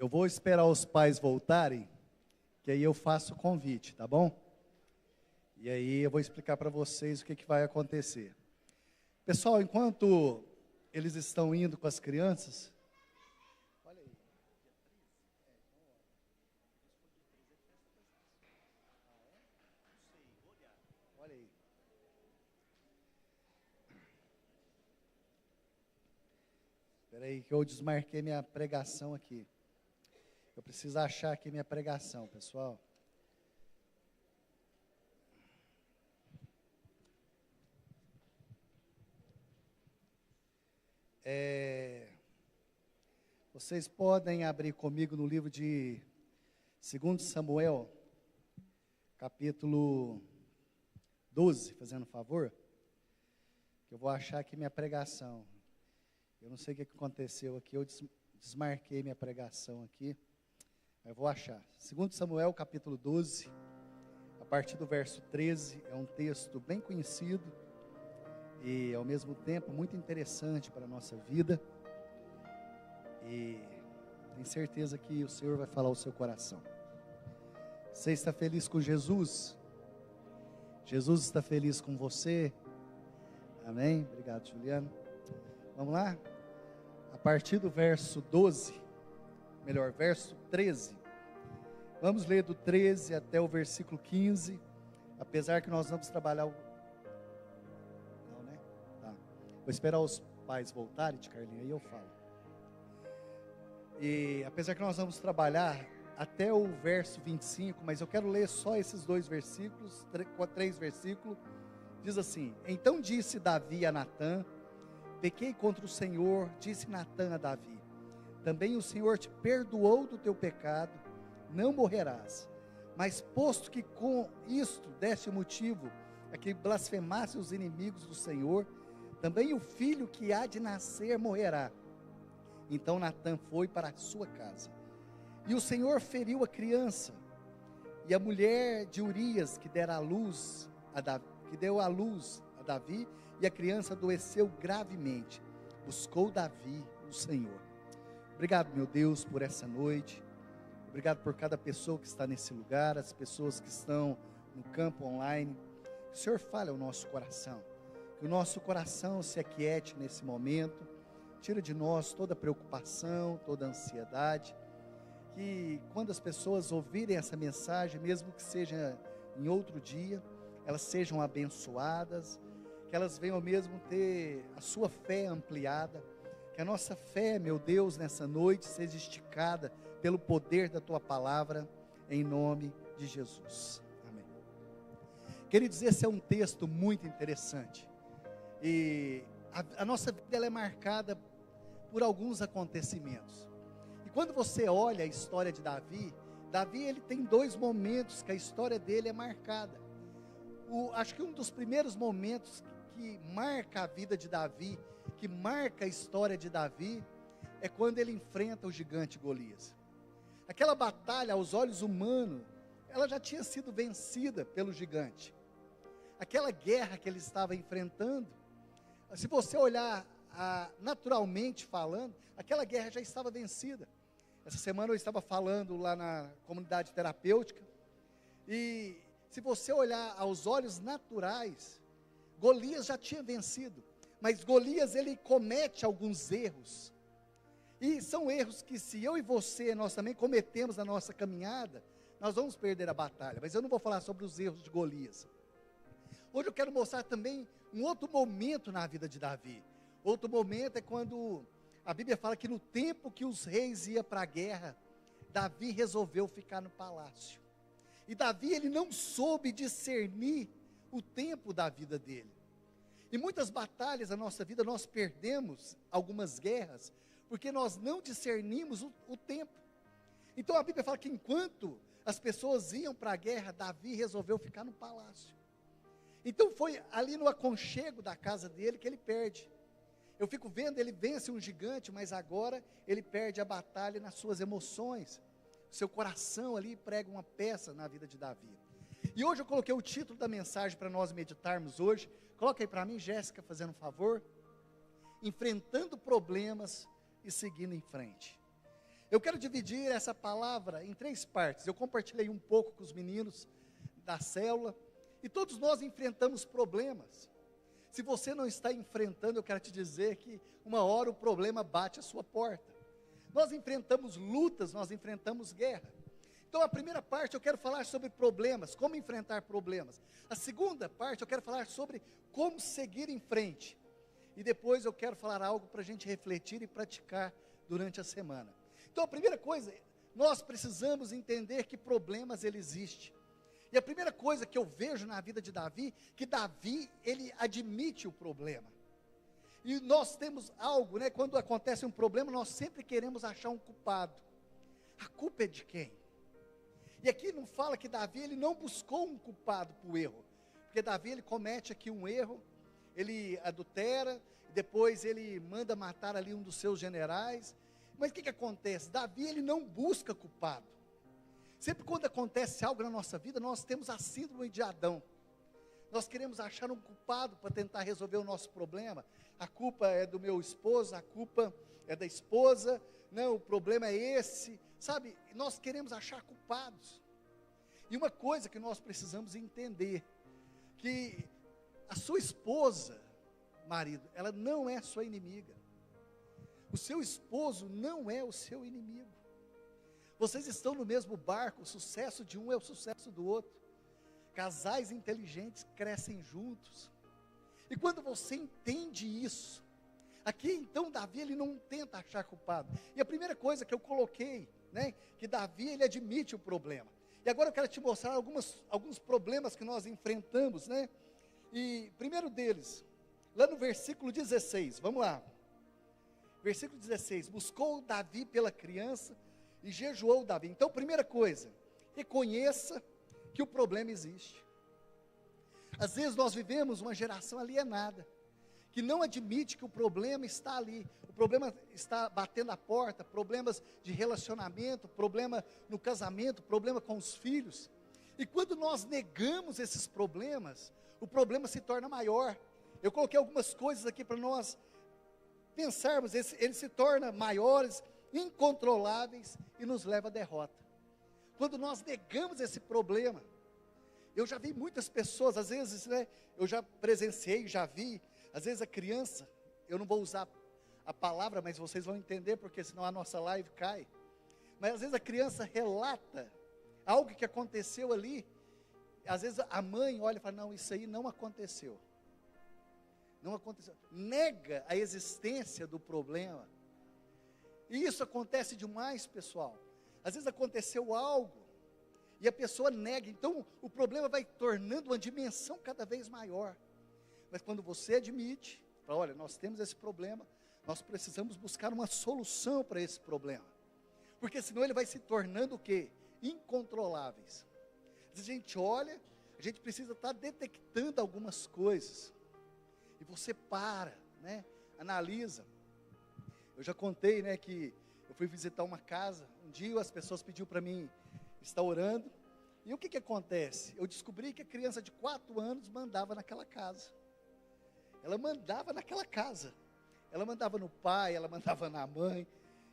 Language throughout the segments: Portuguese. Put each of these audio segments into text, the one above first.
Eu vou esperar os pais voltarem, que aí eu faço o convite, tá bom? E aí eu vou explicar para vocês o que vai acontecer. Pessoal, enquanto eles estão indo com as crianças, olha aí. Olha aí. Espera aí que eu desmarquei minha pregação aqui. Eu preciso achar aqui minha pregação, pessoal. Vocês podem abrir comigo no livro de 2 Samuel, capítulo 12, fazendo um favor, que eu vou achar aqui minha pregação. Eu não sei o que aconteceu aqui, eu desmarquei minha pregação aqui, mas eu vou achar. 2 Samuel, capítulo 12, a partir do verso 13, é um texto bem conhecido e, ao mesmo tempo, muito interessante para a nossa vida. E tenho certeza que o Senhor vai falar ao seu coração. Você está feliz com Jesus? Jesus está feliz com você? Amém? Obrigado, Juliano. Vamos lá? A partir do verso 12, melhor, verso 13. Vamos ler do 13 até o versículo 15. Apesar que nós vamos trabalhar o... Não, né? Tá. Vou esperar os pais voltarem, de Carlinhos, aí eu falo. E apesar que nós vamos trabalhar até o verso 25, mas eu quero ler só esses dois versículos, três versículos. Diz assim: Então disse Davi a Natã: Pequei contra o Senhor. Disse Natã a Davi: Também o Senhor te perdoou do teu pecado, não morrerás. Mas posto que com isto deste motivo a que blasfemasse os inimigos do Senhor, também o filho que há de nascer morrerá. Então Natã foi para a sua casa. E o Senhor feriu a criança. E a mulher de Urias, que deu à luz a Davi, e a criança adoeceu gravemente. Buscou Davi o Senhor. Obrigado, meu Deus, por essa noite. Obrigado por cada pessoa que está nesse lugar, as pessoas que estão no campo online. Que o Senhor fale ao nosso coração. Que o nosso coração se aquiete nesse momento. Tira de nós toda preocupação, toda ansiedade. Que quando as pessoas ouvirem essa mensagem, mesmo que seja em outro dia, elas sejam abençoadas, que elas venham mesmo ter a sua fé ampliada, que a nossa fé, meu Deus, nessa noite seja esticada pelo poder da Tua palavra, em nome de Jesus. Amém. Queridos, esse é um texto muito interessante, e a nossa vida ela é marcada por alguns acontecimentos. E quando você olha a história de Davi, ele tem dois momentos que a história dele é marcada. Acho que um dos primeiros momentos que marca a vida de Davi, que marca a história de Davi, é quando ele enfrenta o gigante Golias. Aquela batalha, aos olhos humanos, ela já tinha sido vencida pelo gigante. Aquela guerra que ele estava enfrentando, se você olhar naturalmente falando, aquela guerra já estava vencida. Essa semana eu estava falando lá na comunidade terapêutica, e se você olhar aos olhos naturais, Golias já tinha vencido, mas Golias ele comete alguns erros, e são erros que se eu e você, nós também cometemos na nossa caminhada, nós vamos perder a batalha, mas eu não vou falar sobre os erros de Golias. Hoje eu quero mostrar também um outro momento na vida de Davi. Outro momento é quando a Bíblia fala que no tempo que os reis iam para a guerra, Davi resolveu ficar no palácio. E Davi, ele não soube discernir o tempo da vida dele. E muitas batalhas na nossa vida, nós perdemos algumas guerras, porque nós não discernimos o tempo. Então a Bíblia fala que enquanto as pessoas iam para a guerra, Davi resolveu ficar no palácio. Então foi ali no aconchego da casa dele que ele perde. Eu fico vendo, ele vence um gigante, mas agora ele perde a batalha nas suas emoções. Seu coração ali prega uma peça na vida de Davi. E hoje eu coloquei o título da mensagem para nós meditarmos hoje. Coloca aí para mim, Jéssica, fazendo um favor. Enfrentando problemas e seguindo em frente. Eu quero dividir essa palavra em 3 partes. Eu compartilhei um pouco com os meninos da célula, e todos nós enfrentamos problemas. Se você não está enfrentando, eu quero te dizer que uma hora o problema bate a sua porta. Nós enfrentamos lutas, nós enfrentamos guerra. Então a primeira parte eu quero falar sobre problemas, como enfrentar problemas. A segunda parte eu quero falar sobre como seguir em frente. E depois eu quero falar algo para a gente refletir e praticar durante a semana. Então a primeira coisa, nós precisamos entender que problemas ele existe. E a primeira coisa que eu vejo na vida de Davi, que Davi, ele admite o problema. E nós temos algo, né? Quando acontece um problema, nós sempre queremos achar um culpado. A culpa é de quem? E aqui não fala que Davi, ele não buscou um culpado para o erro. Porque Davi, ele comete aqui um erro, ele adultera, depois ele manda matar ali um dos seus generais. Mas o que acontece? Davi, ele não busca culpado. Sempre quando acontece algo na nossa vida, nós temos a síndrome de Adão. Nós queremos achar um culpado para tentar resolver o nosso problema. A culpa é do meu esposo, a culpa é da esposa, não, o problema é esse. Sabe, nós queremos achar culpados. E uma coisa que nós precisamos entender, que a sua esposa, marido, ela não é sua inimiga. O seu esposo não é o seu inimigo. Vocês estão no mesmo barco, o sucesso de um é o sucesso do outro. Casais inteligentes crescem juntos. E quando você entende isso, aqui então Davi, ele não tenta achar culpado. E a primeira coisa que eu coloquei, né, que Davi, ele admite o problema. E agora eu quero te mostrar alguns problemas que nós enfrentamos, né? E primeiro deles, lá no versículo 16, vamos lá. Versículo 16, buscou Davi pela criança e jejuou Davi. Então, primeira coisa, reconheça que o problema existe. Às vezes nós vivemos uma geração alienada, que não admite que o problema está ali, o problema está batendo a porta, problemas de relacionamento, problema no casamento, problema com os filhos. E quando nós negamos esses problemas, o problema se torna maior. Eu coloquei algumas coisas aqui para nós pensarmos, ele se torna maiores, incontroláveis e nos leva à derrota. Quando nós negamos esse problema, eu já vi muitas pessoas, às vezes, né, eu já presenciei, já vi, às vezes a criança, eu não vou usar a palavra, mas vocês vão entender, porque senão a nossa live cai, mas às vezes a criança relata algo que aconteceu ali, às vezes a mãe olha e fala, não, isso aí não aconteceu, nega a existência do problema. E isso acontece demais, pessoal. Às vezes aconteceu algo e a pessoa nega. Então o problema vai tornando uma dimensão cada vez maior. Mas quando você admite, fala, olha, nós temos esse problema, nós precisamos buscar uma solução para esse problema. Porque senão ele vai se tornando o quê? Incontroláveis. Às vezes a gente olha, a gente precisa estar detectando algumas coisas. E você para, né? Analisa. Eu já contei, né, que eu fui visitar uma casa, um dia as pessoas pediram para mim estar orando, e o que acontece? Eu descobri que a criança de 4 anos mandava naquela casa, ela mandava naquela casa, ela mandava no pai, ela mandava na mãe,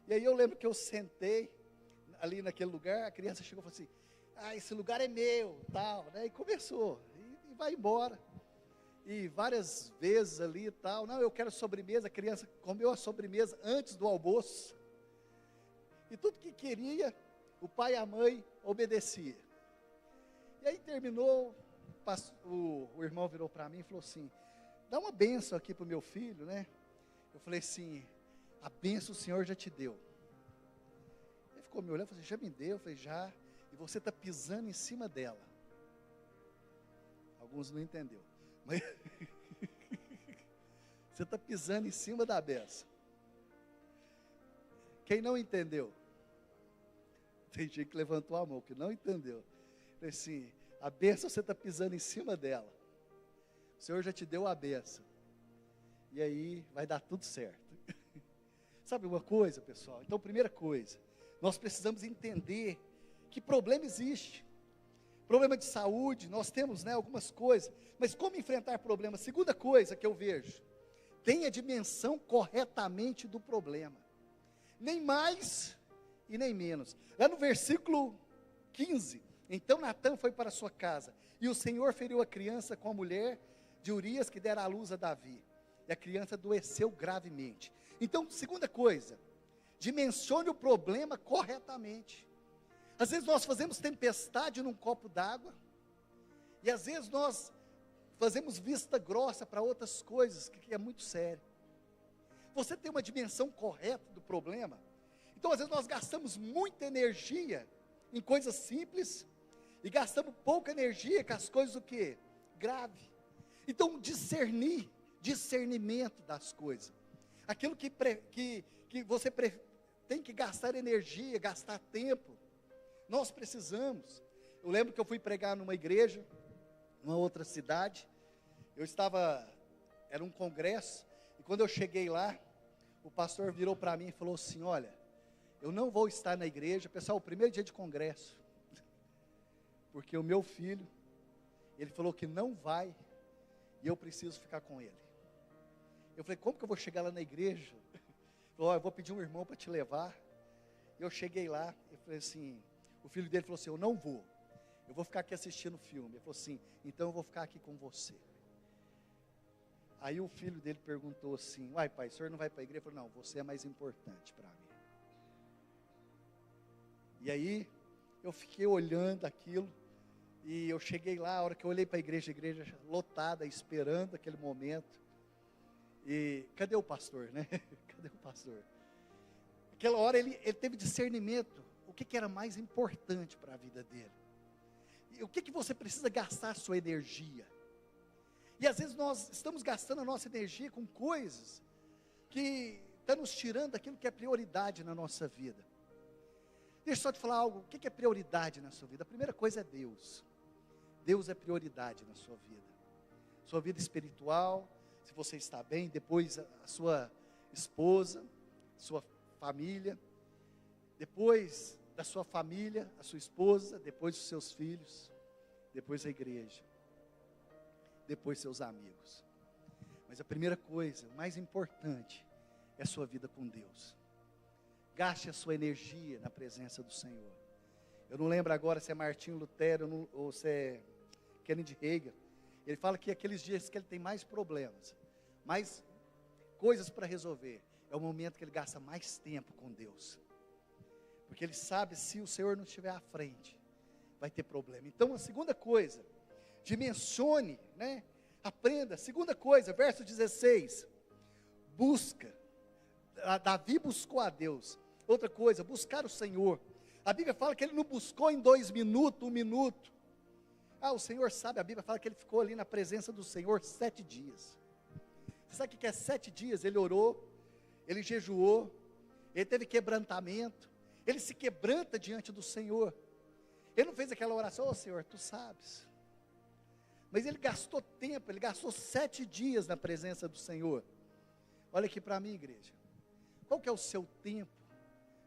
e aí eu lembro que eu sentei ali naquele lugar, a criança chegou e falou assim, esse lugar é meu, tal, né, e começou, e vai embora. E várias vezes ali e tal, não, eu quero sobremesa, a criança comeu a sobremesa antes do almoço, e tudo que queria, o pai e a mãe obedecia. E aí terminou, o irmão virou para mim e falou assim, dá uma bênção aqui para o meu filho, né? Eu falei assim, a bênção o Senhor já te deu. Ele ficou me olhando e falou assim, já me deu? Eu falei, já, e você está pisando em cima dela. Alguns não entenderam. Mas você está pisando em cima da bênção. Quem não entendeu? Tem gente que levantou a mão, que não entendeu. Falei assim, a bênção você está pisando em cima dela. O Senhor já te deu a bênção. E aí vai dar tudo certo. Sabe uma coisa, pessoal? Então, primeira coisa, nós precisamos entender que problema existe. Problema de saúde, nós temos, né, algumas coisas, mas como enfrentar problemas? Segunda coisa que eu vejo, tenha a dimensão corretamente do problema, nem mais e nem menos. Lá no versículo 15, então Natã foi para sua casa, e o Senhor feriu a criança com a mulher de Urias que dera à luz a Davi, e a criança adoeceu gravemente. Então, segunda coisa, dimensione o problema corretamente. Às vezes nós fazemos tempestade num copo d'água, e às vezes nós fazemos vista grossa para outras coisas, que é muito sério. Você tem uma dimensão correta do problema. Então às vezes nós gastamos muita energia em coisas simples, e gastamos pouca energia com as coisas o quê? Grave. Então discernimento das coisas. Aquilo que você tem que gastar energia, gastar tempo, nós precisamos. Eu lembro que eu fui pregar numa igreja, numa outra cidade, era um congresso, e quando eu cheguei lá, o pastor virou para mim e falou assim: olha, eu não vou estar na igreja, pessoal, o primeiro dia de congresso, porque o meu filho, ele falou que não vai, e eu preciso ficar com ele. Eu falei: como que eu vou chegar lá na igreja? Ele falou: eu vou pedir um irmão para te levar. Eu cheguei lá, eu falei assim, o filho dele falou assim: eu não vou, eu vou ficar aqui assistindo o filme. Ele falou assim: então eu vou ficar aqui com você. Aí o filho dele perguntou assim: uai pai, o senhor não vai para a igreja? Eu falei: não, você é mais importante para mim. E aí eu fiquei olhando aquilo, e eu cheguei lá, a hora que eu olhei para a igreja lotada, esperando aquele momento. E cadê o pastor, né? Cadê o pastor? Aquela hora ele teve discernimento, o que era mais importante para a vida dele. E o que você precisa gastar a sua energia? E às vezes nós estamos gastando a nossa energia com coisas que estão nos tirando daquilo que é prioridade na nossa vida. Deixa eu só te falar algo, o que é prioridade na sua vida? A primeira coisa é Deus. Deus é prioridade na sua vida. Sua vida espiritual, se você está bem, depois a sua esposa, sua família, depois da sua família, a sua esposa, depois os seus filhos, depois a igreja, depois seus amigos. Mas a primeira coisa, o mais importante, é a sua vida com Deus. Gaste a sua energia na presença do Senhor. Eu não lembro agora se é Martinho Lutero ou se é Kennedy Hagin. Ele fala que aqueles dias que ele tem mais problemas, mais coisas para resolver, é o momento que ele gasta mais tempo com Deus. Porque ele sabe, se o Senhor não estiver à frente, vai ter problema. Então a segunda coisa, dimensione, né? Aprenda. Segunda coisa, verso 16, busca. Davi buscou a Deus. Outra coisa, buscar o Senhor. A Bíblia fala que ele não buscou em 2 minutos, 1 minuto. O Senhor sabe, a Bíblia fala que ele ficou ali na presença do Senhor 7 dias. Você sabe o que é 7 dias? Ele orou, ele jejuou, ele teve quebrantamento, ele se quebranta diante do Senhor. Ele não fez aquela oração: Senhor, tu sabes. Mas ele gastou tempo, ele gastou 7 dias na presença do Senhor. Olha aqui para mim, igreja. Qual que é o seu tempo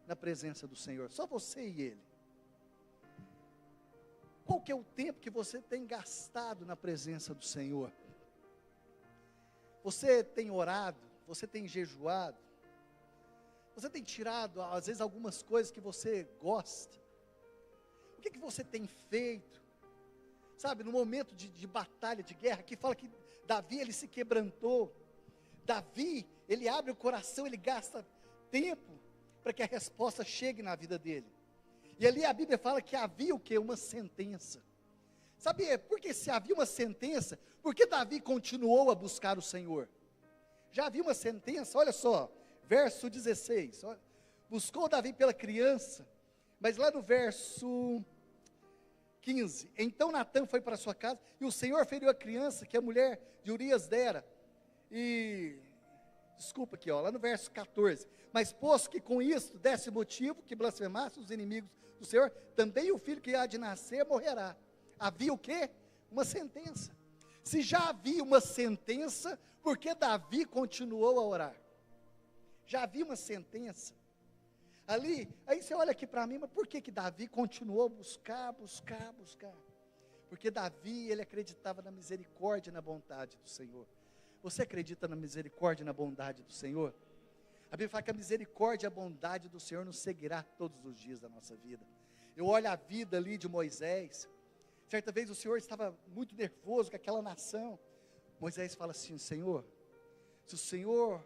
na presença do Senhor? Só você e Ele. Qual que é o tempo que você tem gastado na presença do Senhor? Você tem orado? Você tem jejuado? Você tem tirado, às vezes, algumas coisas que você gosta? O que você tem feito? Sabe, no momento de batalha, de guerra, que fala que Davi, ele se quebrantou. Davi, ele abre o coração, ele gasta tempo para que a resposta chegue na vida dele. E ali a Bíblia fala que havia o quê? Uma sentença. Sabe, porque se havia uma sentença, por que Davi continuou a buscar o Senhor? Já havia uma sentença, olha só, verso 16, olha, buscou Davi pela criança, mas lá no verso 15, então Natã foi para sua casa, e o Senhor feriu a criança que a mulher de Urias dera, desculpa aqui, lá no verso 14, mas posto que com isso desse motivo que blasfemasse os inimigos do Senhor, também o filho que há de nascer morrerá. Havia o quê? Uma sentença. Se já havia uma sentença, por que Davi continuou a orar? Já havia uma sentença. Ali, aí você olha aqui para mim, mas por que Davi continuou a buscar? Porque Davi, ele acreditava na misericórdia e na bondade do Senhor. Você acredita na misericórdia e na bondade do Senhor? A Bíblia fala que a misericórdia e a bondade do Senhor nos seguirá todos os dias da nossa vida. Eu olho a vida ali de Moisés. Certa vez o Senhor estava muito nervoso com aquela nação. Moisés fala assim: Senhor, se o Senhor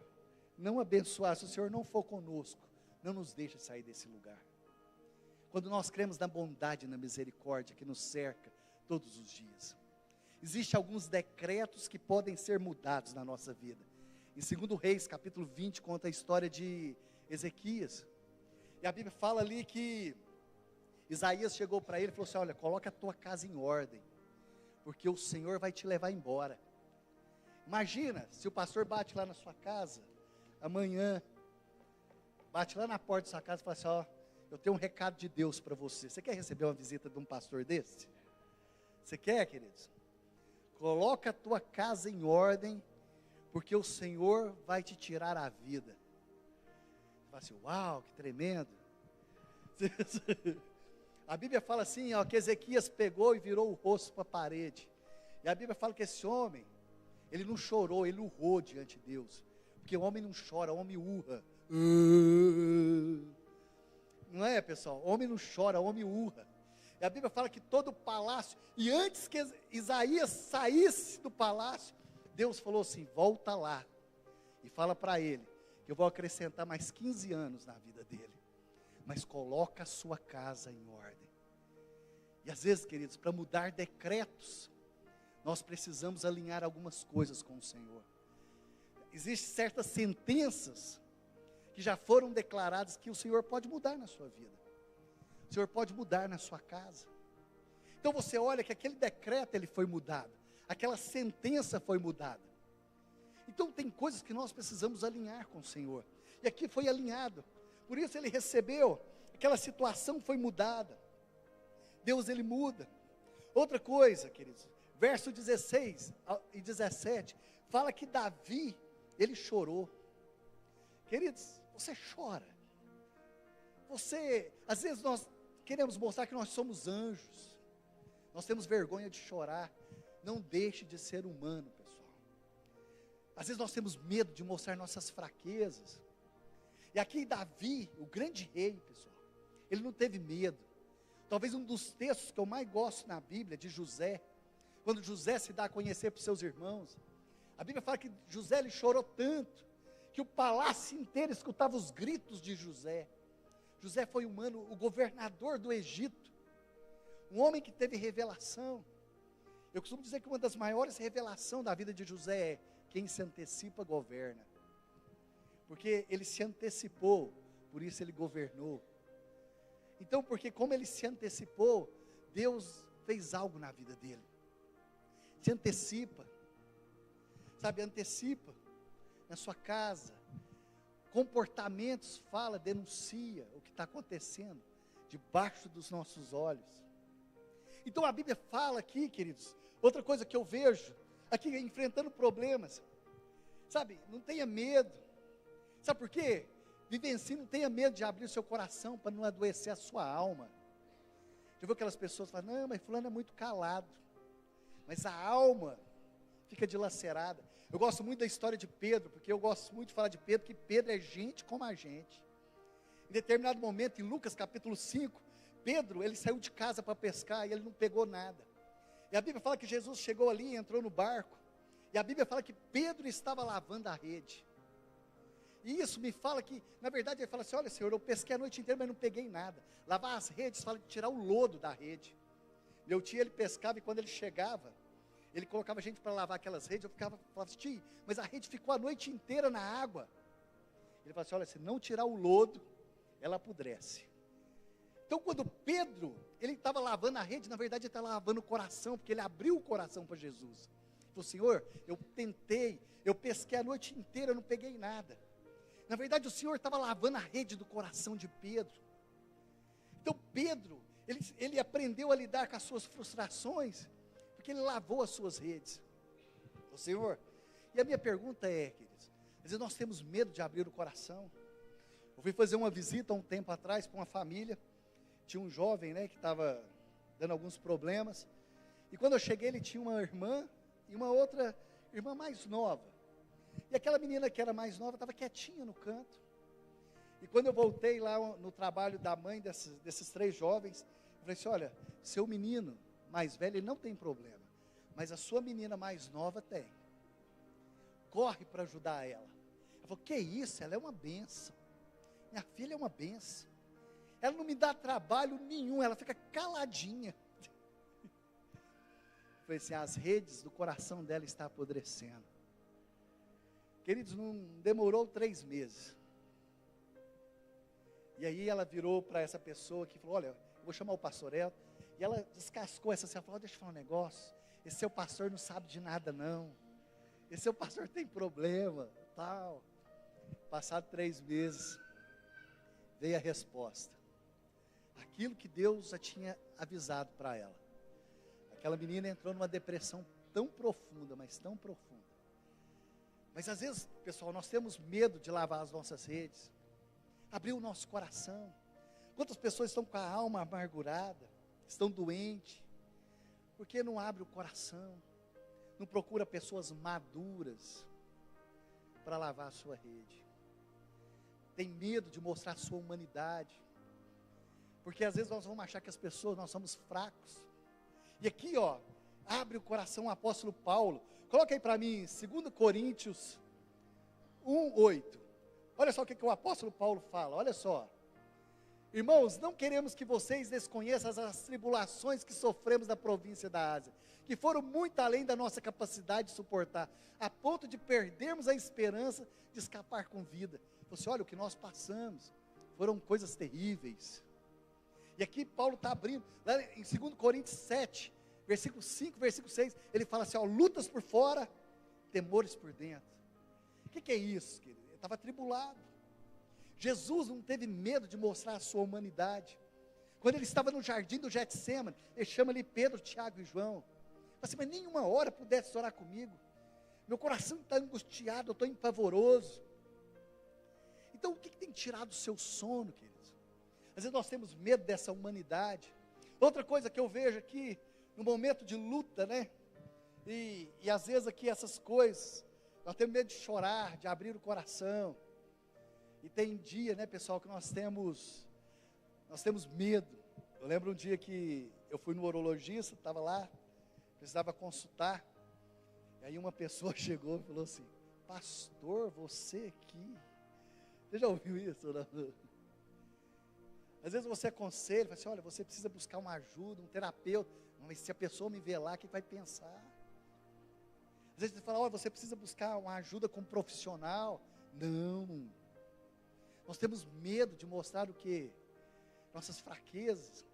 não abençoar, se o Senhor não for conosco, não nos deixa sair desse lugar. Quando nós cremos na bondade e na misericórdia que nos cerca todos os dias. Existem alguns decretos que podem ser mudados na nossa vida. Em 2 Reis, capítulo 20, conta a história de Ezequias. E a Bíblia fala ali que Isaías chegou para ele e falou assim: olha, coloca a tua casa em ordem, porque o Senhor vai te levar embora. Imagina, se o pastor bate lá na sua casa, amanhã, bate lá na porta da sua casa e fala assim: ó, eu tenho um recado de Deus para você. Você quer receber uma visita de um pastor desse? Você quer, queridos? Coloca a tua casa em ordem, porque o Senhor vai te tirar a vida. Você fala assim: uau, que tremendo. A Bíblia fala assim, ó, que Ezequias pegou e virou o rosto para a parede. E a Bíblia fala que esse homem, ele não chorou, ele urrou diante de Deus. Porque o homem não chora, o homem urra. Não é, pessoal? O homem não chora, o homem urra. E a Bíblia fala que todo o palácio, e antes que Isaías saísse do palácio, Deus falou assim: volta lá e fala para ele, que eu vou acrescentar mais 15 anos na vida dele. Mas coloca a sua casa em ordem. E às vezes, queridos, para mudar decretos, nós precisamos alinhar algumas coisas com o Senhor. Existem certas sentenças que já foram declaradas que o Senhor pode mudar na sua vida. O Senhor pode mudar na sua casa. Então você olha que aquele decreto ele foi mudado, aquela sentença foi mudada. Então tem coisas que nós precisamos alinhar com o Senhor. E aqui foi alinhado. Por isso ele recebeu, aquela situação foi mudada. Deus ele muda. Outra coisa, queridos, verso 16 e 17, fala que Davi, ele chorou. Queridos, você chora. Às vezes nós queremos mostrar que nós somos anjos. Nós temos vergonha de chorar. Não deixe de ser humano, pessoal. Às vezes nós temos medo de mostrar nossas fraquezas. E aqui Davi, o grande rei, pessoal, ele não teve medo. Talvez um dos textos que eu mais gosto na Bíblia, de José, quando José se dá a conhecer para os seus irmãos, a Bíblia fala que José ele chorou tanto, que o palácio inteiro escutava os gritos de José. José foi o governador do Egito, um homem que teve revelação. Eu costumo dizer que uma das maiores revelações da vida de José é: quem se antecipa governa. Porque ele se antecipou, por isso ele governou. Então, porque como ele se antecipou, Deus fez algo na vida dele. Se antecipa, sabe, antecipa na sua casa. Comportamentos, fala, denuncia o que está acontecendo debaixo dos nossos olhos. Então a Bíblia fala aqui, queridos, outra coisa que eu vejo, aqui enfrentando problemas, sabe, não tenha medo. Sabe por quê? Vivencie, não tenha medo de abrir o seu coração para não adoecer a sua alma. Já viu aquelas pessoas que falam: não, mas fulano é muito calado, mas a alma fica dilacerada. Eu gosto muito da história de Pedro, porque eu gosto muito de falar de Pedro, que Pedro é gente como a gente. Em determinado momento, em Lucas capítulo 5, Pedro, ele saiu de casa para pescar e ele não pegou nada. E a Bíblia fala que Jesus chegou ali e entrou no barco. E a Bíblia fala que Pedro estava lavando a rede. E isso me fala que, na verdade, ele fala assim: olha, Senhor, eu pesquei a noite inteira, mas não peguei nada. Lavar as redes, fala de tirar o lodo da rede. Meu tio, ele pescava e quando ele chegava, ele colocava gente para lavar aquelas redes. Eu falava assim: tio, mas a rede ficou a noite inteira na água. Ele falou assim: olha, se não tirar o lodo, ela apodrece. Então quando Pedro, ele estava lavando a rede, na verdade ele estava lavando o coração, porque ele abriu o coração para Jesus. Ele falou: Senhor, eu tentei, eu pesquei a noite inteira, eu não peguei nada. Na verdade o Senhor estava lavando a rede do coração de Pedro. Então Pedro, ele aprendeu a lidar com as suas frustrações, porque ele lavou as suas redes. O Senhor, e a minha pergunta é, queridos, às vezes nós temos medo de abrir o coração. Eu fui fazer uma visita há um tempo atrás para uma família, tinha um jovem, né, que estava dando alguns problemas, e quando eu cheguei ele tinha uma irmã, e uma outra irmã mais nova, e aquela menina que era mais nova estava quietinha no canto, E quando eu voltei lá no trabalho da mãe desses 3 jovens, eu falei assim, olha, seu menino mais velho, ele não tem problema, mas a sua menina mais nova tem. Corre para ajudar ela. Ela falou, que isso? Ela é uma benção. Minha filha é uma benção. Ela não me dá trabalho nenhum, ela fica caladinha. Eu falei assim, as redes do coração dela estão apodrecendo. Queridos, não demorou 3 meses. E aí ela virou para essa pessoa que falou, olha, eu vou chamar o pastor Elton. E ela descascou essa cena, falou, deixa eu falar um negócio. Esse seu pastor não sabe de nada não. Esse seu pastor tem problema, tal. Passado 3 meses, veio a resposta. Aquilo que Deus já tinha avisado para ela. Aquela menina entrou numa depressão tão profunda, mas tão profunda. Mas às vezes, pessoal, nós temos medo de lavar as nossas redes, abrir o nosso coração. Quantas pessoas estão com a alma amargurada, estão doentes, porque não abre o coração, não procura pessoas maduras para lavar a sua rede. Tem medo de mostrar a sua humanidade, porque às vezes nós vamos achar que as pessoas, nós somos fracos. E aqui, ó, abre o coração o apóstolo Paulo. Coloca aí para mim, 2 Coríntios 1:8. Olha só o que o apóstolo Paulo fala, olha só. Irmãos, não queremos que vocês desconheçam as tribulações que sofremos na província da Ásia, que foram muito além da nossa capacidade de suportar, a ponto de perdermos a esperança de escapar com vida. Você olha o que nós passamos, foram coisas terríveis. E aqui Paulo está abrindo, lá em 2 Coríntios 7, versículo 5, versículo 6, ele fala assim, ó, lutas por fora, temores por dentro. O que é isso, querido? Ele estava atribulado. Jesus não teve medo de mostrar a sua humanidade. Quando ele estava no jardim do Getsêmani, ele chama ali Pedro, Tiago e João. Fala assim, mas nenhuma hora pudesse orar comigo. Meu coração está angustiado, eu estou empavoroso. Então o que tem tirado o seu sono, queridos? Às vezes nós temos medo dessa humanidade. Outra coisa que eu vejo aqui, no momento de luta, né? E às vezes aqui essas coisas, nós temos medo de chorar, de abrir o coração. E tem dia, né, pessoal, que nós temos medo. Eu lembro um dia que eu fui no urologista, estava lá, precisava consultar. E aí uma pessoa chegou e falou assim, pastor, você aqui? Você já ouviu isso? Não? Às vezes você aconselha, fala assim, olha, você precisa buscar uma ajuda, um terapeuta. Mas se a pessoa me ver lá, o que vai pensar? Às vezes você fala, olha, você precisa buscar uma ajuda com um profissional. Não. Nós temos medo de mostrar o quê? Nossas fraquezas.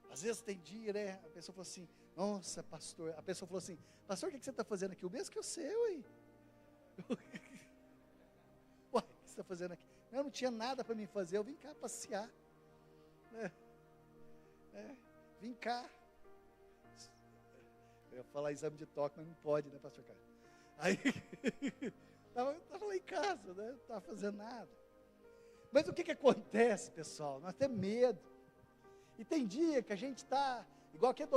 Às vezes tem dia, né? A pessoa falou assim, nossa, pastor. A pessoa falou assim, pastor, o que você está fazendo aqui? O mesmo que eu sei, ué. Ué, o que você está fazendo aqui? Eu não tinha nada para mim fazer, eu vim cá passear. Vim cá. Eu ia falar exame de toque, mas não pode, né, pastor Carlos? Aí, estava lá em casa, né? Não estava fazendo nada. Mas o que acontece, pessoal? Nós temos medo. E tem dia que a gente está, igual aquele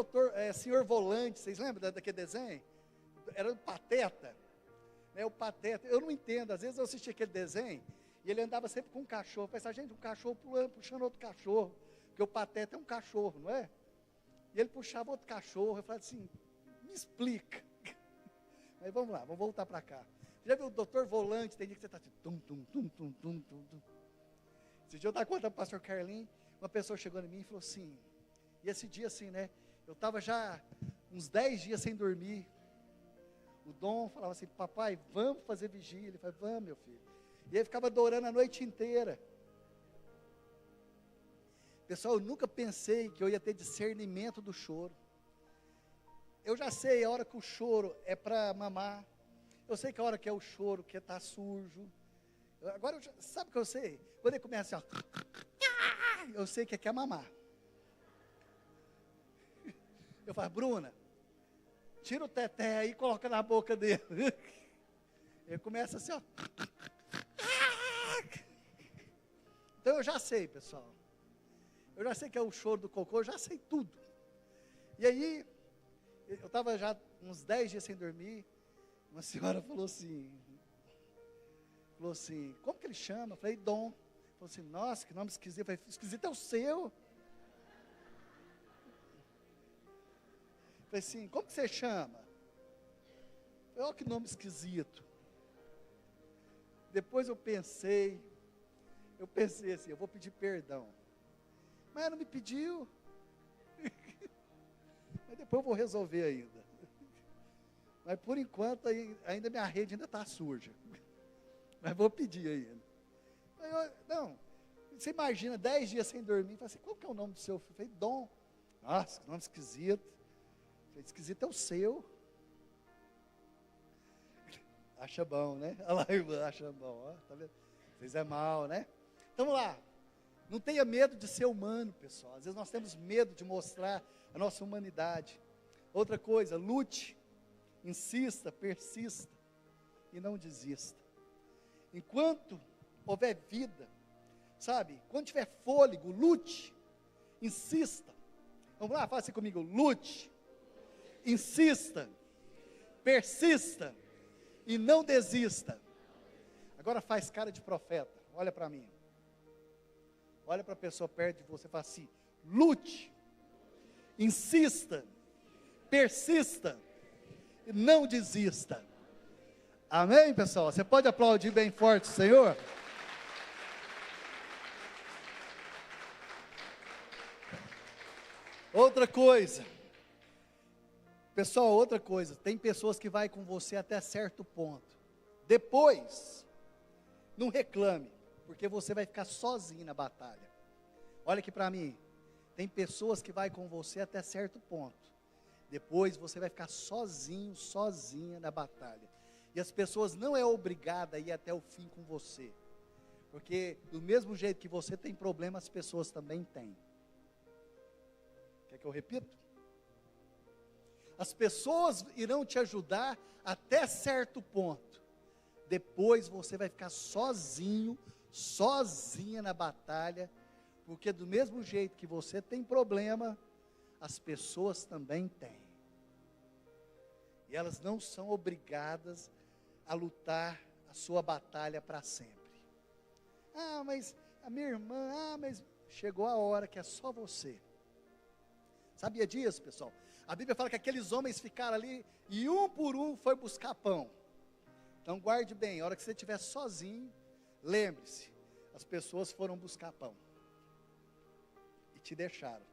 senhor Volante, vocês lembram daquele desenho? Era o Pateta. Né, o Pateta, eu não entendo, às vezes eu assisti aquele desenho, e ele andava sempre com um cachorro. Eu pensava, gente, um cachorro puxando outro cachorro, porque o Pateta é um cachorro, não é? E ele puxava outro cachorro, eu falava assim, me explica. Mas vamos lá, vamos voltar para cá. Já viu o doutor Volante, tem dia que você está assim, tum, tum, tum, tum, tum, tum, tum. Esse dia eu estava contando para o pastor Carlinhos, uma pessoa chegou em mim e falou assim, e esse dia assim, né, eu estava já uns 10 dias sem dormir. O Dom falava assim, papai, vamos fazer vigília. Ele falava, vamos, meu filho. E ele ficava adorando a noite inteira. Pessoal, eu nunca pensei que eu ia ter discernimento do choro. Eu já sei a hora que o choro é para mamar. Eu sei que a hora que é o choro, que está sujo. Agora, sabe o que eu sei? Quando ele começa assim, ó, eu sei que quer mamar. Eu falo, Bruna, tira o teté aí e coloca na boca dele. Ele começa assim, ó. Então eu já sei, pessoal. Eu já sei que é o choro do cocô, eu já sei tudo. E aí, eu estava já uns 10 dias sem dormir. Uma senhora falou assim, falou assim, como que ele chama? Eu falei, Dom. Ele falou assim, nossa, que nome esquisito. Eu falei, esquisito é o seu. Eu falei assim, como que você chama? Eu falei, olha que nome esquisito. Depois eu pensei assim, eu vou pedir perdão. Mas ela não me pediu. Mas depois eu vou resolver ainda. Mas por enquanto ainda minha rede ainda está suja. Mas vou pedir ainda. Não, você imagina 10 dias sem dormir. Fala assim, qual que é o nome do seu filho? Eu falei, Dom. Nossa, que nome esquisito. Eu falei, esquisito é o seu. Acha bom, né? Olha lá, irmã, acha bom. Ó, tá vendo? Vocês é mal, né? Então vamos lá. Não tenha medo de ser humano, pessoal. Às vezes nós temos medo de mostrar a nossa humanidade. Outra coisa, lute, insista, persista e não desista. Enquanto houver vida, sabe? Quando tiver fôlego, lute, insista. Vamos lá, faça assim comigo. Lute, insista, persista e não desista. Agora faz cara de profeta. Olha para mim. Olha para a pessoa perto de você e fala assim: lute, insista, persista e não desista. Amém, pessoal? Você pode aplaudir bem forte o Senhor? Outra coisa, pessoal, outra coisa, tem pessoas que vai com você até certo ponto. Depois, não reclame, porque você vai ficar sozinho na batalha. Olha aqui para mim, tem pessoas que vai com você até certo ponto. Depois você vai ficar sozinho, sozinha na batalha. E as pessoas não é obrigada a ir até o fim com você. Porque do mesmo jeito que você tem problema, as pessoas também têm. Quer que eu repita? As pessoas irão te ajudar até certo ponto. Depois você vai ficar sozinho, sozinha na batalha. Porque do mesmo jeito que você tem problema, as pessoas também têm. E elas não são obrigadas a lutar a sua batalha para sempre. Ah, mas a minha irmã, mas chegou a hora que é só você. Sabia disso, pessoal? A Bíblia fala que aqueles homens ficaram ali e um por um foi buscar pão. Então guarde bem, a hora que você estiver sozinho, lembre-se, as pessoas foram buscar pão. E te deixaram.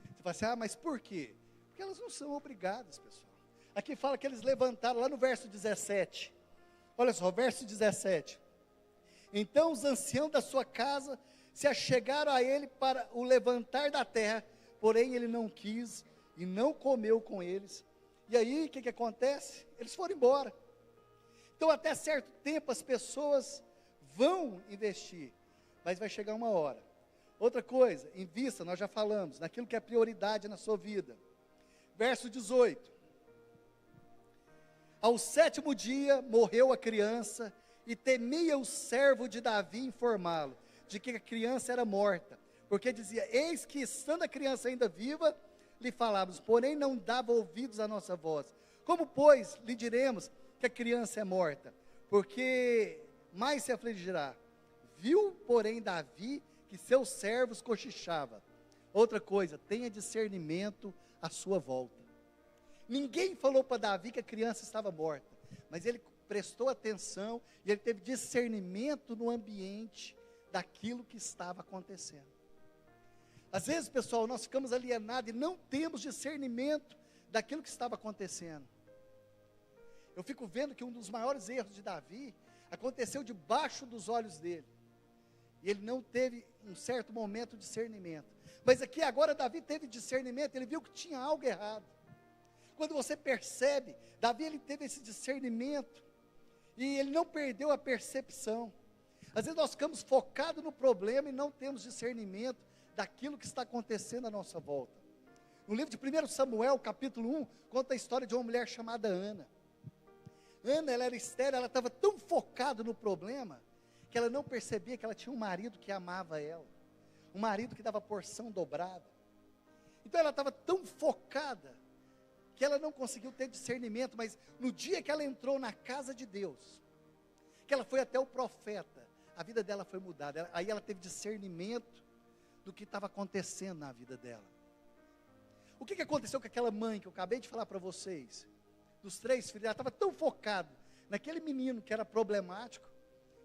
Você fala assim, ah, mas por quê? Porque elas não são obrigadas, pessoal. Aqui fala que eles levantaram, lá no verso 17. Olha só, verso 17. Então os anciãos da sua casa se achegaram a ele para o levantar da terra, porém ele não quis e não comeu com eles. E aí, o que acontece? Eles foram embora. Então até certo tempo as pessoas vão investir, mas vai chegar uma hora. Outra coisa, invista, nós já falamos, naquilo que é prioridade na sua vida. Verso 18. Ao 7º dia morreu a criança, e temia o servo de Davi informá-lo, de que a criança era morta, porque dizia, eis que estando a criança ainda viva, lhe falávamos, porém não dava ouvidos à nossa voz. Como, pois, lhe diremos que a criança é morta? Porque mais se afligirá. Viu, porém, Davi, que seus servos cochichavam. Outra coisa, tenha discernimento à sua volta. Ninguém falou para Davi que a criança estava morta, mas ele prestou atenção e ele teve discernimento no ambiente daquilo que estava acontecendo. Às vezes, pessoal, nós ficamos alienados e não temos discernimento daquilo que estava acontecendo. Eu fico vendo que um dos maiores erros de Davi aconteceu debaixo dos olhos dele. E ele não teve, um certo momento, discernimento. Mas aqui agora Davi teve discernimento, ele viu que tinha algo errado. Quando você percebe, Davi ele teve esse discernimento, e ele não perdeu a percepção. Às vezes nós ficamos focados no problema e não temos discernimento daquilo que está acontecendo à nossa volta. No livro de 1 Samuel, capítulo 1, conta a história de uma mulher chamada Ana. Ana, ela era estéril, ela estava tão focada no problema, que ela não percebia que ela tinha um marido que amava ela, um marido que dava porção dobrada. Então ela estava tão focada, que ela não conseguiu ter discernimento, mas no dia que ela entrou na casa de Deus, porque ela foi até o profeta, a vida dela foi mudada, aí ela teve discernimento do que estava acontecendo na vida dela. O que aconteceu com aquela mãe que eu acabei de falar para vocês, dos 3 filhos, ela estava tão focada naquele menino que era problemático,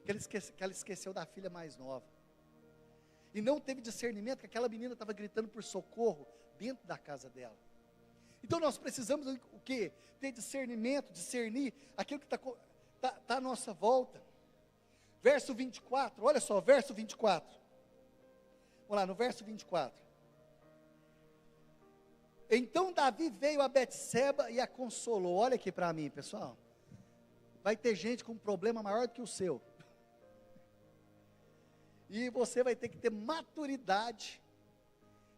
que ela esqueceu da filha mais nova, e não teve discernimento que aquela menina estava gritando por socorro, dentro da casa dela. Então nós precisamos o quê? Ter discernimento, discernir aquilo que está à nossa volta. Verso 24, olha só, verso 24. Vamos lá, no verso 24. Então Davi veio a Betseba e a consolou. Olha aqui para mim, pessoal. Vai ter gente com um problema maior do que o seu. E você vai ter que ter maturidade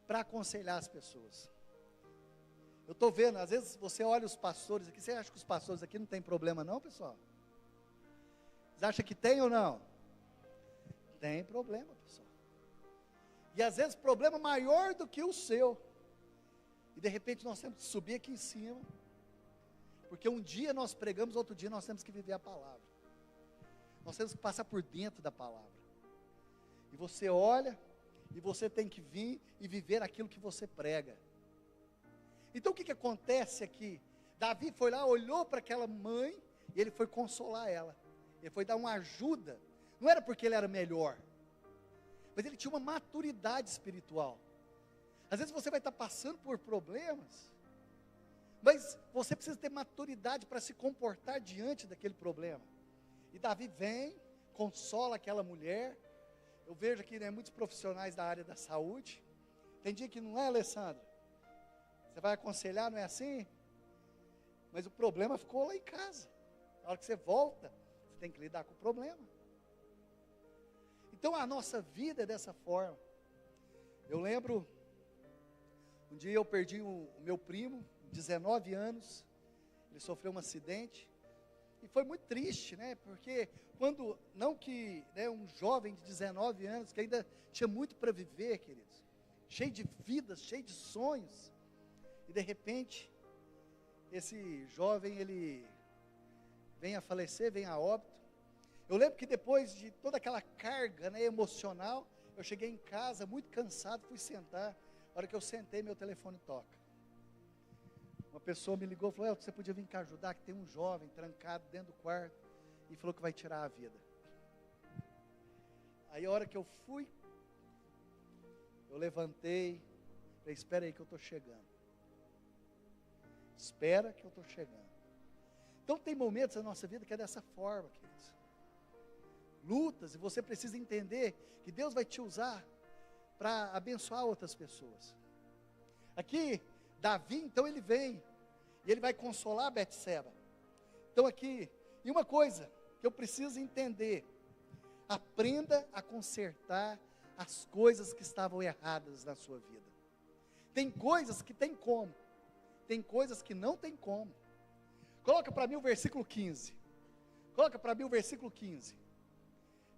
para aconselhar as pessoas. Eu estou vendo, às vezes você olha os pastores aqui, você acha que os pastores aqui não tem problema não, pessoal? Você acha que tem ou não? Tem problema, pessoal. E às vezes problema maior do que o seu. E de repente nós temos que subir aqui em cima. Porque um dia nós pregamos, outro dia nós temos que viver a palavra. Nós temos que passar por dentro da palavra. E você olha, e você tem que vir e viver aquilo que você prega. Então o que acontece aqui? Davi foi lá, olhou para aquela mãe, e ele foi consolar ela. Ele foi dar uma ajuda. Não era porque ele era melhor, mas ele tinha uma maturidade espiritual. Às vezes você vai estar passando por problemas, mas você precisa ter maturidade para se comportar diante daquele problema. E Davi vem, consola aquela mulher. Eu vejo aqui, né, muitos profissionais da área da saúde. Tem dia que não é, Alessandro? Você vai aconselhar, não é assim? Mas o problema ficou lá em casa. Na hora que você volta, você tem que lidar com o problema. Então a nossa vida é dessa forma. Eu lembro, um dia eu perdi o meu primo, 19 anos, ele sofreu um acidente, e foi muito triste, né, porque não que, né, um jovem de 19 anos, que ainda tinha muito para viver, queridos, cheio de vidas, cheio de sonhos, e de repente, esse jovem, ele vem a falecer, vem a óbito. Eu lembro que depois de toda aquela carga, né, emocional, eu cheguei em casa muito cansado, fui sentar. A hora que eu sentei, meu telefone toca. Uma pessoa me ligou e falou: você podia vir cá ajudar, que tem um jovem trancado dentro do quarto, e falou que vai tirar a vida. Aí a hora que eu fui, eu levantei, falei: espera aí que eu estou chegando. Espera que eu estou chegando. Então tem momentos na nossa vida que é dessa forma, queridos. Lutas, e você precisa entender que Deus vai te usar para abençoar outras pessoas. Aqui, Davi, então ele vem, e ele vai consolar Betseba. Então aqui, e uma coisa que eu preciso entender: aprenda a consertar as coisas que estavam erradas na sua vida. Tem coisas que tem como, tem coisas que não tem como. Coloca para mim o versículo 15. Coloca para mim o versículo 15.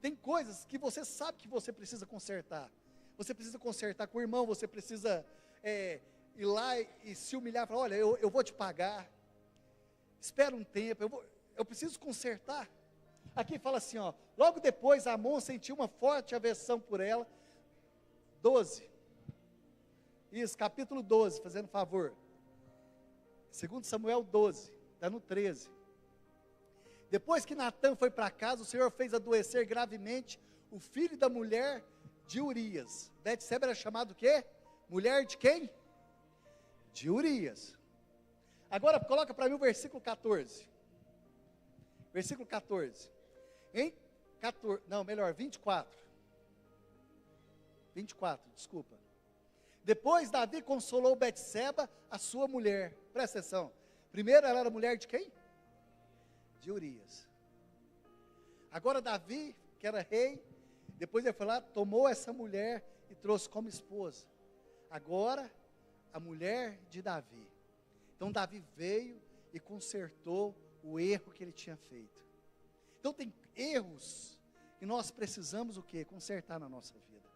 Tem coisas que você sabe que você precisa consertar. Você precisa consertar com o irmão, você precisa ir lá e se humilhar, falar: olha, eu vou te pagar, espera um tempo, eu preciso consertar. Aqui fala assim, ó: logo depois Amon sentiu uma forte aversão por ela. 12, isso, capítulo 12, fazendo favor, 2 Samuel 12, está no 13. Depois que Natã foi para casa, o Senhor fez adoecer gravemente o filho da mulher de Urias. Betseba era chamado o quê? Mulher de quem? De Urias. Agora coloca para mim o versículo 14. Versículo 14. 24. 24, desculpa. Depois Davi consolou Betseba, a sua mulher. Presta atenção. Primeiro ela era mulher de quem? De Urias. Agora Davi, que era rei, depois ele foi lá, tomou essa mulher e trouxe como esposa. Agora, a mulher de Davi. Então Davi veio e consertou o erro que ele tinha feito. Então tem erros que nós precisamos o quê? Consertar na nossa vida.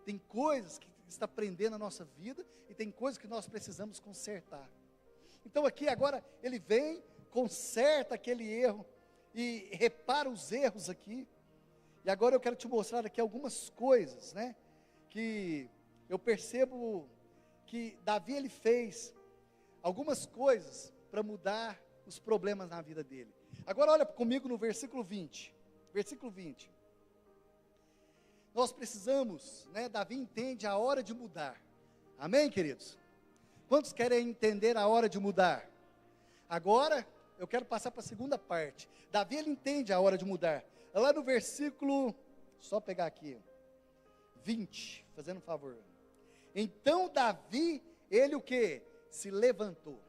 Tem coisas que está prendendo a nossa vida e tem coisas que nós precisamos consertar. Então aqui agora ele vem, conserta aquele erro e repara os erros aqui. E agora eu quero te mostrar aqui algumas coisas, né, que eu percebo que Davi, ele fez algumas coisas para mudar os problemas na vida dele. Agora olha comigo no versículo 20. Versículo 20. Nós precisamos, né, Davi entende a hora de mudar. Amém, queridos? Quantos querem entender a hora de mudar? Agora, eu quero passar para a segunda parte. Davi, ele entende a hora de mudar. Lá no versículo, só pegar aqui, 20, fazendo um favor. Então Davi, ele o quê? Se levantou.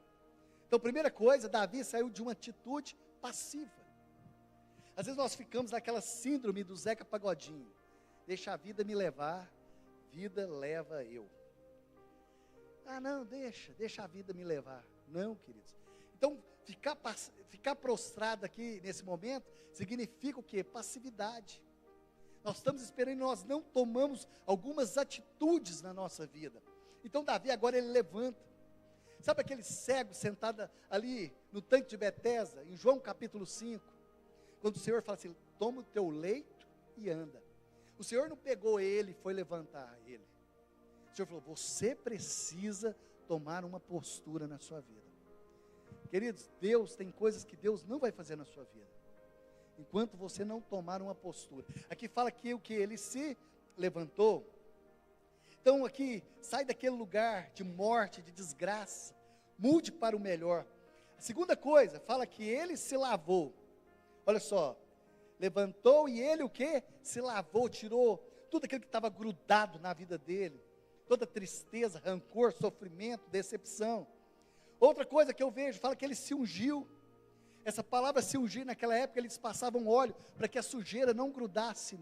Então, primeira coisa, Davi saiu de uma atitude passiva. Às vezes nós ficamos naquela síndrome do Zeca Pagodinho. Deixa a vida me levar, vida leva eu. Ah, não, deixa a vida me levar. Não, queridos. Então, ficar prostrado aqui nesse momento, significa o quê? Passividade. Nós estamos esperando e nós não tomamos algumas atitudes na nossa vida. Então, Davi agora ele levanta. Sabe aquele cego sentado ali no tanque de Betesda, em João capítulo 5, quando o Senhor fala assim, toma o teu leito e anda. O Senhor não pegou ele e foi levantar ele. O Senhor falou, você precisa tomar uma postura na sua vida. Queridos, Deus, tem coisas que Deus não vai fazer na sua vida, enquanto você não tomar uma postura. Aqui fala que o que? Ele se levantou. Então aqui, sai daquele lugar de morte, de desgraça, mude para o melhor. A segunda coisa, fala que ele se lavou. Olha só, levantou e ele o que? Se lavou, tirou tudo aquilo que estava grudado na vida dele, toda tristeza, rancor, sofrimento, decepção. Outra coisa que eu vejo, fala que ele se ungiu. Essa palavra se ungir, naquela época eles passavam óleo para que a sujeira não grudasse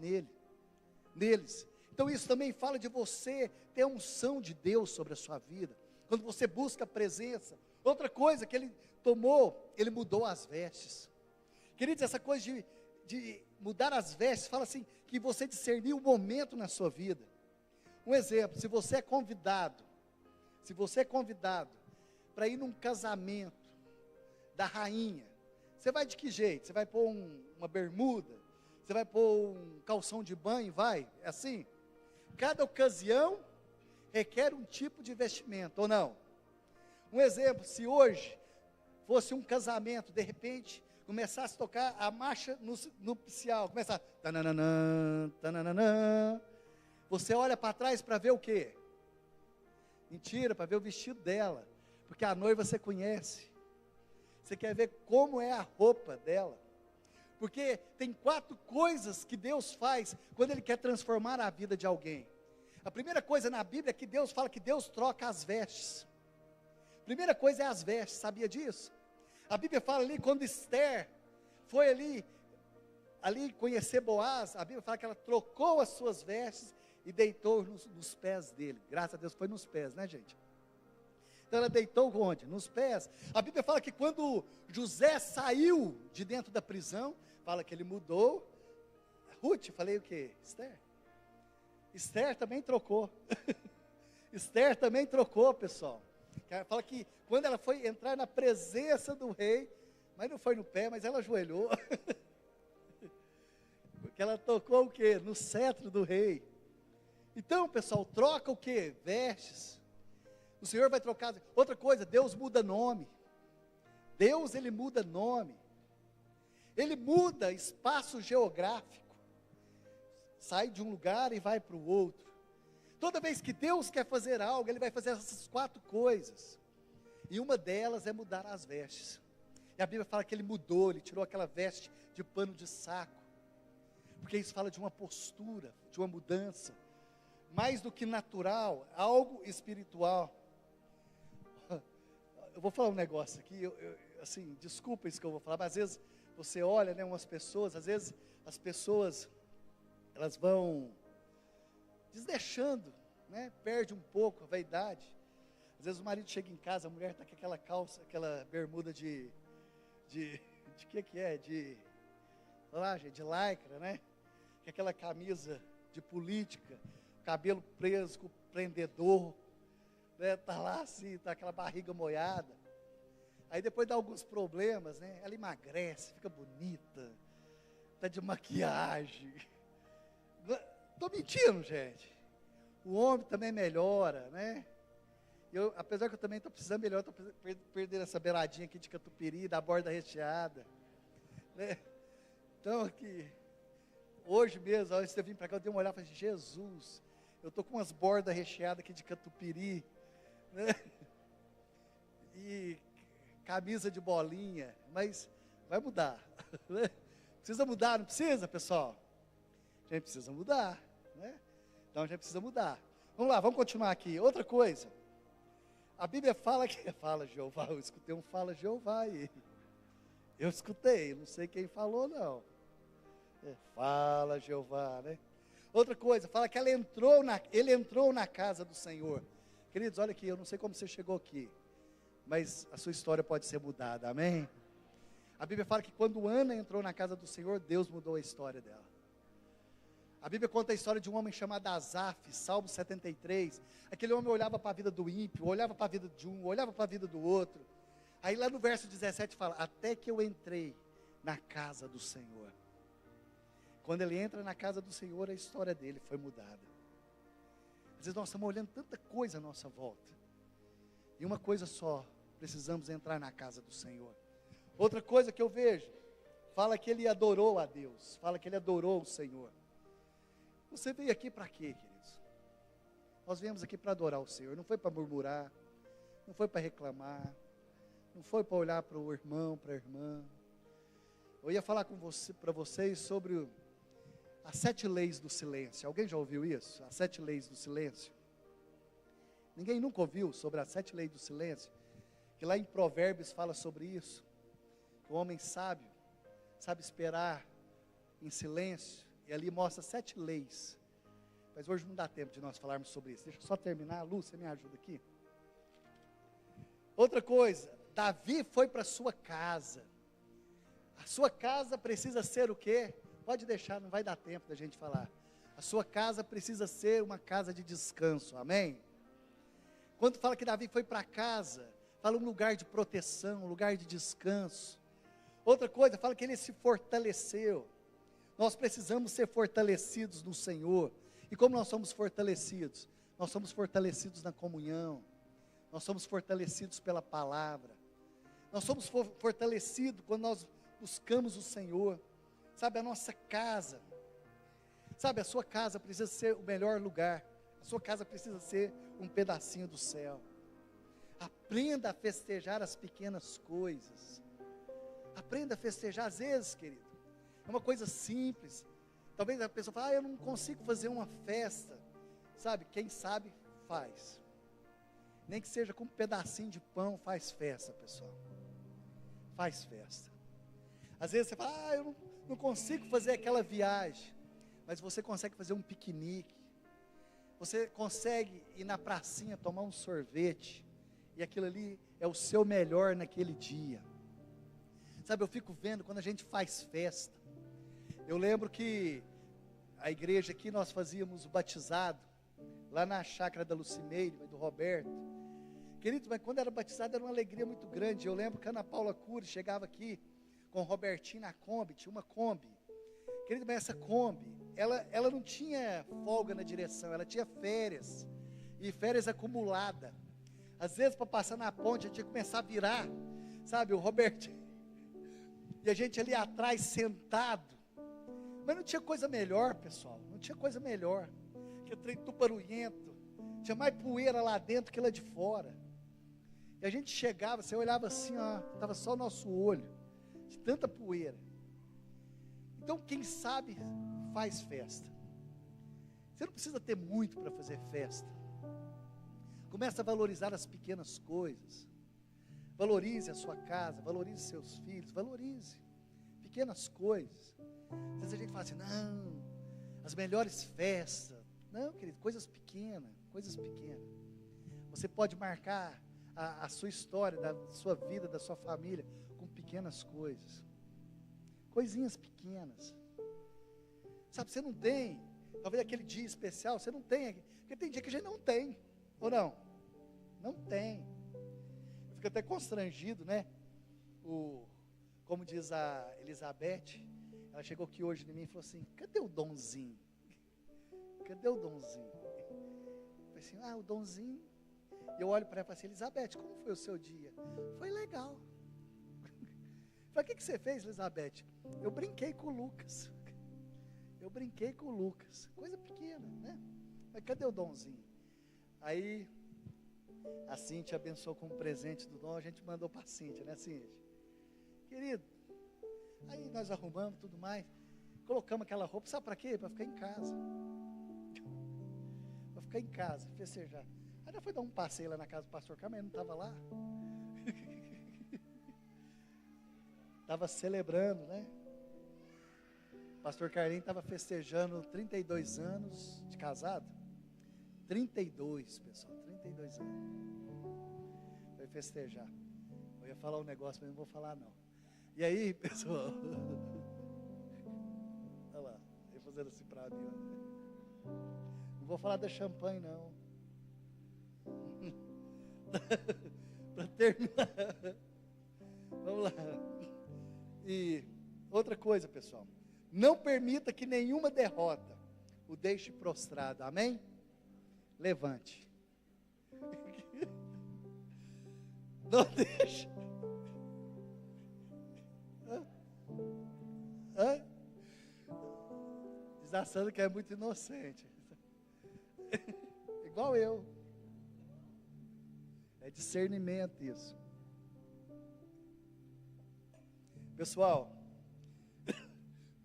neles. Então isso também fala de você ter a unção de Deus sobre a sua vida, quando você busca a presença. Outra coisa que ele tomou, ele mudou as vestes. Queridos, essa coisa de mudar as vestes, fala assim, que você discernir o momento na sua vida. Um exemplo, se você é convidado para ir num casamento da rainha, você vai de que jeito? Você vai pôr uma bermuda? Você vai pôr um calção de banho? Vai? É assim? Cada ocasião requer um tipo de vestimento, ou não? Um exemplo, se hoje fosse um casamento, de repente, começasse a tocar a marcha nupcial, começar, tananã, tananã, você olha para trás para ver o quê? Mentira, para ver o vestido dela, porque a noiva você conhece, você quer ver como é a roupa dela, porque tem 4 coisas que Deus faz, quando Ele quer transformar a vida de alguém. A primeira coisa na Bíblia é que Deus fala que Deus troca as vestes. A primeira coisa é as vestes, sabia disso? A Bíblia fala ali, quando Esther foi ali conhecer Boaz, a Bíblia fala que ela trocou as suas vestes e deitou nos pés dele. Graças a Deus foi nos pés, né, gente? Então ela deitou onde? Nos pés. A Bíblia fala que quando José saiu de dentro da prisão, fala que ele mudou. Ruth, falei o quê? Esther também trocou. Esther também trocou, pessoal. Fala que quando ela foi entrar na presença do rei, mas não foi no pé, mas ela ajoelhou. Porque ela tocou o quê? No cetro do rei. Então, pessoal, troca o quê? Vestes. O Senhor vai trocar. Outra coisa, Deus muda nome. Deus, Ele muda nome. Ele muda espaço geográfico. Sai de um lugar e vai para o outro. Toda vez que Deus quer fazer algo, Ele vai fazer essas 4 coisas. E uma delas é mudar as vestes. E a Bíblia fala que Ele mudou, Ele tirou aquela veste de pano de saco. Porque isso fala de uma postura, de uma mudança. Mais do que natural, algo espiritual. Eu vou falar um negócio aqui, assim, desculpa isso que eu vou falar, mas às vezes você olha, né, umas pessoas, às vezes as pessoas, elas vão desleixando, né, perde um pouco a vaidade. Às vezes o marido chega em casa, a mulher está com aquela calça, aquela bermuda de que é? De lycra, né? Com aquela camisa de política, cabelo preso com o prendedor, né? Tá lá assim, tá aquela barriga moiada. Aí depois dá alguns problemas, né? Ela emagrece, fica bonita, tá de maquiagem. Tô mentindo, gente. O homem também melhora, né? Apesar que eu também estou precisando melhorar, estou perdendo essa beiradinha aqui de catupiry, da borda recheada, né? Então aqui, hoje mesmo, antes de eu vir para cá, eu dei uma olhada e falei, Jesus, eu estou com umas bordas recheadas aqui de catupiry, né? E camisa de bolinha, mas vai mudar, né? Precisa mudar, não precisa, pessoal? A gente precisa mudar, né? Então a gente precisa mudar. Vamos lá, vamos continuar aqui. Outra coisa, a Bíblia fala que, fala Jeová, eu escutei um fala Jeová aí. Eu escutei, não sei quem falou não. Fala Jeová, né? Outra coisa, fala que ele entrou na casa do Senhor. Queridos, olha aqui, eu não sei como você chegou aqui, mas a sua história pode ser mudada, amém? A Bíblia fala que quando Ana entrou na casa do Senhor, Deus mudou a história dela. A Bíblia conta a história de um homem chamado Asaf, Salmo 73. Aquele homem olhava para a vida do ímpio, olhava para a vida de um, olhava para a vida do outro. Aí lá no verso 17 fala, até que eu entrei na casa do Senhor. Quando ele entra na casa do Senhor, a história dele foi mudada. Às vezes nós estamos olhando tanta coisa à nossa volta. E uma coisa só, precisamos entrar na casa do Senhor. Outra coisa que eu vejo, fala que ele adorou a Deus, fala que ele adorou o Senhor. Você veio aqui para quê, queridos? Nós viemos aqui para adorar o Senhor, não foi para murmurar, não foi para reclamar, não foi para olhar para o irmão, para a irmã. Eu ia falar para vocês sobre as 7 leis do silêncio. Alguém já ouviu isso? As 7 leis do silêncio? Ninguém nunca ouviu sobre as 7 leis do silêncio? Que lá em Provérbios fala sobre isso. Que o homem sábio sabe esperar em silêncio. E ali mostra 7 leis. Mas hoje não dá tempo de nós falarmos sobre isso. Deixa eu só terminar. Lu, você me ajuda aqui? Outra coisa. Davi foi para sua casa. A sua casa precisa ser o quê? Pode deixar, não vai dar tempo da gente falar. A sua casa precisa ser uma casa de descanso. Amém? Quando fala que Davi foi para casa, fala um lugar de proteção, um lugar de descanso. Outra coisa, fala que ele se fortaleceu. Nós precisamos ser fortalecidos no Senhor. E como nós somos fortalecidos? Nós somos fortalecidos na comunhão. Nós somos fortalecidos pela palavra. Nós somos fortalecidos quando nós buscamos o Senhor. Sabe, a nossa casa. Sabe, a sua casa precisa ser o melhor lugar. A sua casa precisa ser um pedacinho do céu. Aprenda a festejar as pequenas coisas. Aprenda a festejar, às vezes, querido. É uma coisa simples. Talvez a pessoa fale, eu não consigo fazer uma festa. Sabe, quem sabe, faz. Nem que seja com um pedacinho de pão, faz festa, pessoal. Faz festa. Às vezes você fala, eu não consigo fazer aquela viagem. Mas você consegue fazer um piquenique. Você consegue ir na pracinha tomar um sorvete. E aquilo ali é o seu melhor naquele dia. Sabe, eu fico vendo quando a gente faz festa. Eu lembro que a igreja aqui nós fazíamos o batizado. Lá na chácara da Lucimeire, do Roberto. Queridos, mas quando era batizado era uma alegria muito grande. Eu lembro que a Ana Paula Cury chegava aqui com o Robertinho na Kombi, tinha uma Kombi. Querido, mas essa Kombi, ela não tinha folga na direção, ela tinha férias. E férias acumulada. Às vezes para passar na ponte, a gente tinha que começar a virar. Sabe, o Robertinho. E a gente ali atrás sentado. Mas não tinha coisa melhor, pessoal. Não tinha coisa melhor. Que trem tubarulhento. Tinha mais poeira lá dentro que lá de fora. E a gente chegava, você olhava assim, ó, estava só o nosso olho. De tanta poeira. Então, quem sabe, faz festa. Você não precisa ter muito para fazer festa. Começa a valorizar as pequenas coisas. Valorize a sua casa, valorize seus filhos, valorize pequenas coisas. Às vezes a gente fala assim, não, as melhores festas. Não, querido, coisas pequenas, coisas pequenas. Você pode marcar a sua história, da sua vida, da sua família, com pequenas coisas. Coisinhas pequenas. Sabe, você não tem, talvez aquele dia especial, você não tem, porque tem dia que a gente não tem, ou não? Não tem. Fica até constrangido, né? como diz a Elizabeth, ela chegou aqui hoje em mim e falou assim: cadê o Donzinho? Cadê o Donzinho? Eu falei assim: o Donzinho. E eu olho para ela e falo assim: Elizabeth, como foi o seu dia? Foi legal. Eu falei: o que você fez, Elizabeth? Eu brinquei com o Lucas. Coisa pequena, né? Mas cadê o Donzinho? Aí a Cíntia abençoou com um presente do Dom, a gente mandou para a Cíntia, né, Cíntia? Querido, aí nós arrumamos tudo mais, colocamos aquela roupa, sabe para quê? Para ficar em casa. Para ficar em casa, festejar. Aí nós foi dar um passeio lá na casa do pastor Carlos, mas não estava lá. Estava celebrando, né? O pastor Carlinhos estava festejando 32 anos de casado. 32, pessoal, 32 anos. Foi festejar. Eu ia falar um negócio, mas não vou falar não. E aí, pessoal, olha lá, ele fazendo assim para mim, ó. Não vou falar da champanhe não. Para terminar, vamos lá. E outra coisa, pessoal, não permita que nenhuma derrota o deixe prostrado, amém? Levante. Não deixe. Diz a Sandra que é muito inocente. Igual eu. É discernimento isso. Pessoal,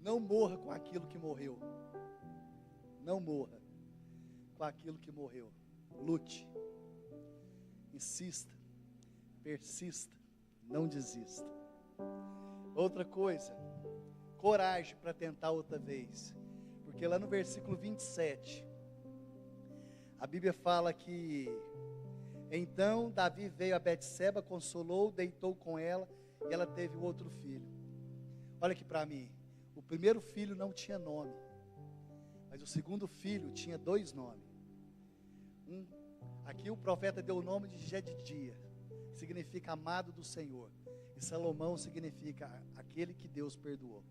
não morra com aquilo que morreu. Não morra com aquilo que morreu. Lute. Insista. Persista. Não desista. Outra coisa, coragem para tentar outra vez. Porque lá no versículo 27, a Bíblia fala que então Davi veio a Betseba, consolou, deitou com ela e ela teve outro filho. Olha aqui para mim, o primeiro filho não tinha nome, mas o segundo filho tinha 2 nomes. Aqui o profeta deu o nome de Jedidia, significa amado do Senhor, e Salomão significa aquele que Deus perdoou.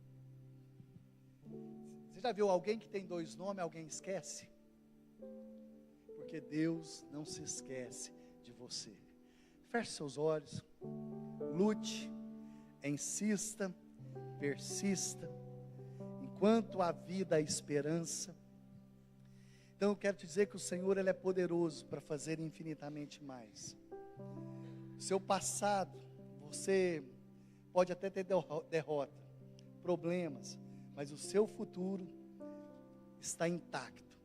Você já viu alguém que tem 2 nomes, alguém esquece? Porque Deus não se esquece de você. Feche seus olhos, lute, insista, persista, enquanto há vida, há esperança. Então eu quero te dizer que o Senhor, Ele é poderoso para fazer infinitamente mais. O seu passado, você pode até ter derrota, problemas, mas o seu futuro está intacto.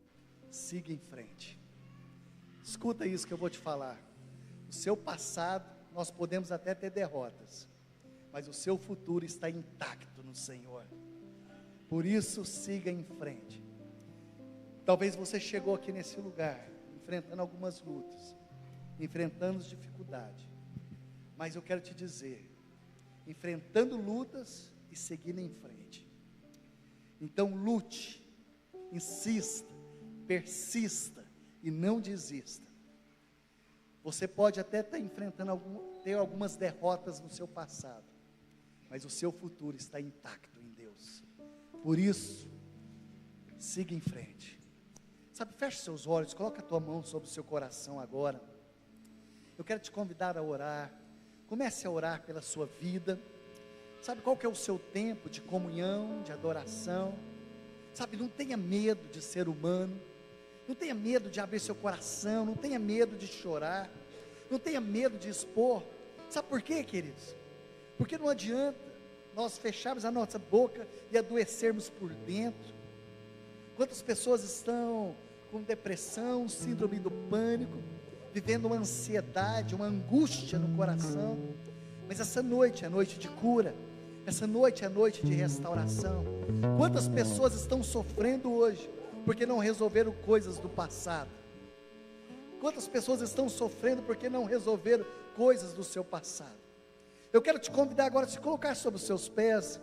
Siga em frente. Escuta isso que eu vou te falar. O seu passado, nós podemos até ter derrotas, mas o seu futuro está intacto no Senhor. Por isso, siga em frente. Talvez você chegou aqui nesse lugar, enfrentando algumas lutas, enfrentando dificuldades, mas eu quero te dizer, enfrentando lutas e seguindo em frente. Então lute, insista, persista e não desista. Você pode até estar enfrentando ter algumas derrotas no seu passado, mas o seu futuro está intacto em Deus. Por isso, siga em frente. Sabe, feche seus olhos, coloca a tua mão sobre o seu coração agora. Eu quero te convidar a orar. Comece a orar pela sua vida. Sabe qual que é o seu tempo de comunhão, de adoração? Sabe, não tenha medo de ser humano. Não tenha medo de abrir seu coração. Não tenha medo de chorar. Não tenha medo de expor. Sabe por quê, queridos? Porque não adianta nós fecharmos a nossa boca e adoecermos por dentro. Quantas pessoas estão com depressão, síndrome do pânico, vivendo uma ansiedade, uma angústia no coração. Mas essa noite é noite de cura. Essa noite é noite de restauração. Quantas pessoas estão sofrendo hoje porque não resolveram coisas do passado? Quantas pessoas estão sofrendo porque não resolveram coisas do seu passado? Eu quero te convidar agora a se colocar sobre os seus pés.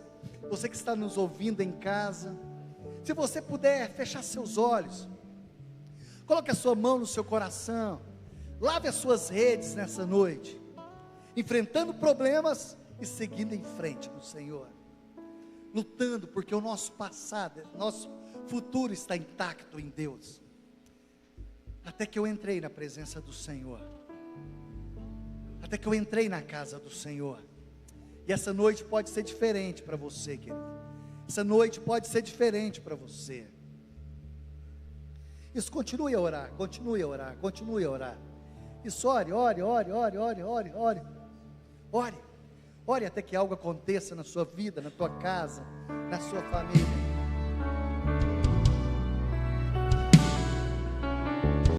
Você que está nos ouvindo em casa, se você puder fechar seus olhos, coloque a sua mão no seu coração, lave as suas redes nessa noite, enfrentando problemas e seguindo em frente no Senhor, lutando, porque o nosso passado, nosso futuro está intacto em Deus. Até que eu entrei na presença do Senhor, até que eu entrei na casa do Senhor. E essa noite pode ser diferente para você, querido. Essa noite pode ser diferente para você. Isso, continue a orar, continue a orar, continue a orar. Isso, ore, ore, ore, ore, ore, ore, ore. Ore, ore até que algo aconteça na sua vida, na tua casa, na sua família.